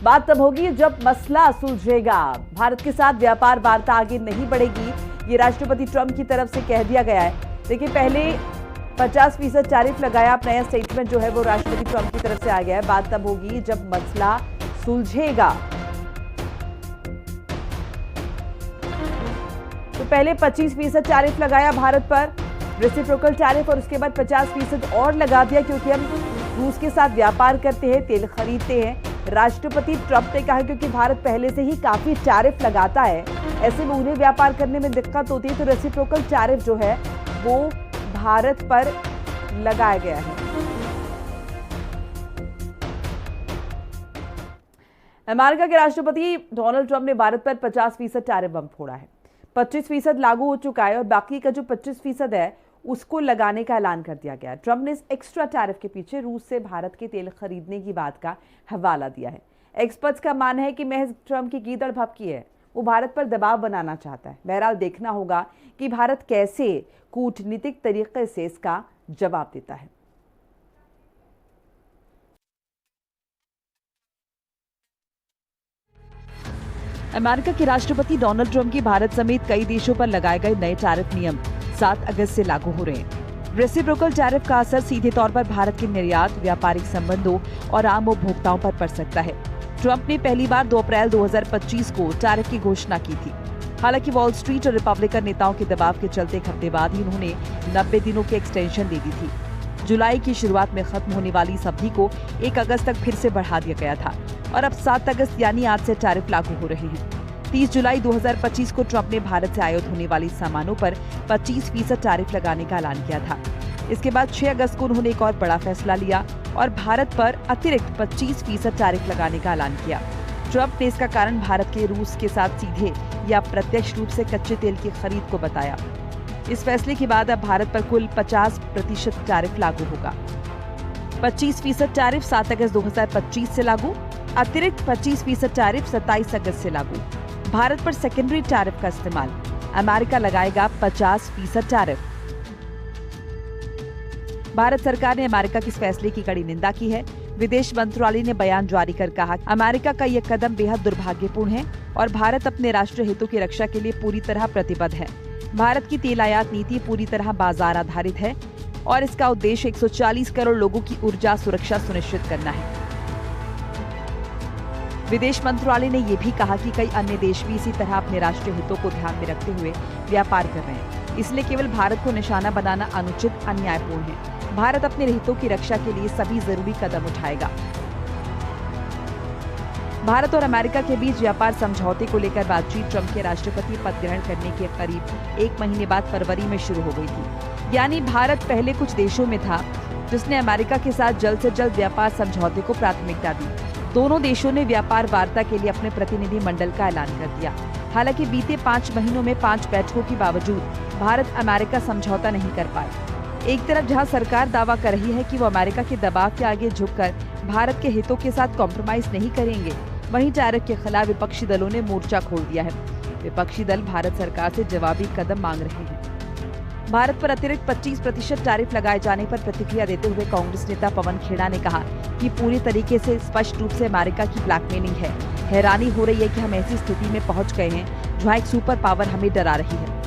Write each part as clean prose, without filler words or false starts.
बात तब होगी जब मसला सुलझेगा। भारत के साथ व्यापार वार्ता आगे नहीं बढ़ेगी, ये राष्ट्रपति ट्रंप की तरफ से कह दिया गया है। देखिए, पहले 50% टैरिफ लगाया, अब नया स्टेटमेंट जो है वो राष्ट्रपति ट्रंप की तरफ से आ गया है। बात तब होगी जब मसला सुलझेगा। तो पहले 25% टैरिफ लगाया भारत पर, रेसिप्रोकल टैरिफ, और उसके बाद 50% और लगा दिया क्योंकि हम रूस के साथ व्यापार करते हैं, तेल खरीदते हैं। राष्ट्रपति ट्रंप ने कहा क्योंकि भारत पहले से ही काफी टैरिफ लगाता है, ऐसे में उन्हें व्यापार करने में दिक्कत होती है, तो रेसिप्रोकल टैरिफ जो है वो भारत पर लगाया गया है। अमेरिका के राष्ट्रपति डोनाल्ड ट्रंप ने भारत पर 50% टैरिफ बम फोड़ा है। 25% लागू हो चुका है और बाकी का जो 25% है उसको लगाने का ऐलान कर दिया गया है। ट्रंप ने इस एक्स्ट्रा टैरिफ के पीछे रूस से भारत के तेल खरीदने की बात का हवाला दिया है। एक्सपर्ट्स का मानना है कि महज ट्रंप की गीदड़ भभकी है, वो भारत पर दबाव बनाना चाहता है। बहरहाल देखना होगा कि भारत कैसे कूटनीतिक तरीके से इसका जवाब देता है। अमेरिका के राष्ट्रपति डोनाल्ड ट्रंप की भारत समेत कई देशों पर लगाए गए नए टैरिफ नियम 7 अगस्त से लागू हो रहे हैं। रेसिप्रोकल टैरिफ का असर सीधे तौर पर भारत के निर्यात, व्यापारिक संबंधों और आम उपभोक्ताओं पर पड़ सकता है। ट्रंप ने पहली बार 2 अप्रैल 2025 को टैरिफ की घोषणा की थी। हालांकि वॉल स्ट्रीट और रिपब्लिकन नेताओं के दबाव के चलते एक हफ्ते बाद ही उन्होंने 90 दिनों की एक्सटेंशन दे दी थी। जुलाई की शुरुआत में खत्म होने वाली इस अवधि को 1 अगस्त तक फिर से बढ़ा दिया गया था और अब 7 अगस्त यानी आज से टैरिफ लागू हो रहे हैं। 30 जुलाई 2025 को ट्रंप ने भारत से आयात होने वाली सामानों पर 25% टैरिफ लगाने का ऐलान किया था। इसके बाद 6 अगस्त को उन्होंने एक और बड़ा फैसला लिया और भारत पर अतिरिक्त 25% टैरिफ लगाने का ऐलान किया। ट्रंप ने इसका कारण भारत के रूस के साथ सीधे या प्रत्यक्ष रूप से कच्चे तेल की खरीद को बताया। इस फैसले के बाद अब भारत पर कुल 50% टैरिफ लागू होगा। 25% टैरिफ 7 अगस्त 2025 से लागू, अतिरिक्त 25% टैरिफ 27 अगस्त से लागू। भारत पर सेकेंडरी टैरिफ का इस्तेमाल, अमेरिका लगाएगा 50% टैरिफ। भारत सरकार ने अमेरिका के इस फैसले की कड़ी निंदा की है। विदेश मंत्रालय ने बयान जारी कर कहा, अमेरिका का यह कदम बेहद दुर्भाग्यपूर्ण है और भारत अपने राष्ट्रीय हितों की रक्षा के लिए पूरी तरह प्रतिबद्ध है। भारत की तेल आयात नीति पूरी तरह बाजार आधारित है और इसका उद्देश्य 140 करोड़ लोगों की ऊर्जा सुरक्षा सुनिश्चित करना है। विदेश मंत्रालय ने यह भी कहा कि कई अन्य देश भी इसी तरह अपने राष्ट्रीय हितों को ध्यान में रखते हुए व्यापार कर रहे हैं, इसलिए केवल भारत को निशाना बनाना अनुचित, अन्यायपूर्ण है। भारत अपने हितों की रक्षा के लिए सभी जरूरी कदम उठाएगा। भारत और अमेरिका के बीच व्यापार समझौते को लेकर बातचीत ट्रंप के राष्ट्रपति पद ग्रहण करने के करीब 1 महीने बाद फरवरी में शुरू हो गई थी। यानी भारत पहले कुछ देशों में था जिसने अमेरिका के साथ जल्द से जल्द व्यापार समझौते को प्राथमिकता दी। दोनों देशों ने व्यापार वार्ता के लिए अपने प्रतिनिधि मंडल का ऐलान कर दिया। हालांकि बीते 5 महीनों में 5 बैठकों के बावजूद भारत अमेरिका समझौता नहीं कर पाए। एक तरफ जहां सरकार दावा कर रही है कि वो अमेरिका के दबाव के आगे झुककर भारत के हितों के साथ कॉम्प्रोमाइज नहीं करेंगे, वहीं टैरिफ के खिलाफ विपक्षी दलों ने मोर्चा खोल दिया है। विपक्षी दल भारत सरकार से जवाबी कदम मांग रहे हैं। भारत पर अतिरिक्त 25% टैरिफ लगाए जाने पर प्रतिक्रिया देते हुए कांग्रेस नेता पवन खेड़ा ने कहा कि पूरी तरीके से स्पष्ट रूप से अमेरिका की ब्लैकमेलिंग है। हैरानी हो रही है कि हम ऐसी स्थिति में पहुंच गए हैं जहां एक सुपर पावर हमें डरा रही है।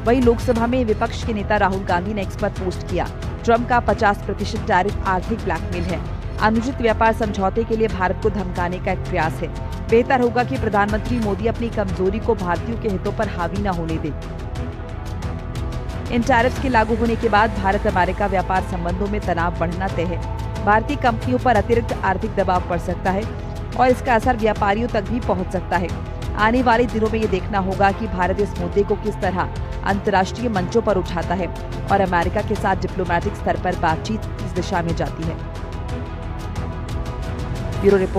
वहीं लोकसभा में विपक्ष के नेता राहुल गांधी ने एक्स पर पोस्ट किया, ट्रंप का 50% टैरिफ आर्थिक ब्लैकमेल है, अनुचित व्यापार समझौते के लिए भारत को धमकाने का एक प्रयास है। बेहतर होगा कि प्रधानमंत्री मोदी अपनी कमजोरी को भारतीयों के हितों पर हावी न होने दे। इन टैरिफ के लागू होने के बाद भारत अमेरिका व्यापार संबंधों में तनाव बढ़ना तय है। भारतीय कंपनियों पर अतिरिक्त आर्थिक दबाव पड़ सकता है और इसका असर व्यापारियों तक भी पहुंच सकता है। आने वाले दिनों में ये देखना होगा कि भारत इस मुद्दे को किस तरह अंतर्राष्ट्रीय मंचों पर उठाता है और अमेरिका के साथ डिप्लोमेटिक स्तर पर बातचीत इस दिशा में जाती है। Bureau report.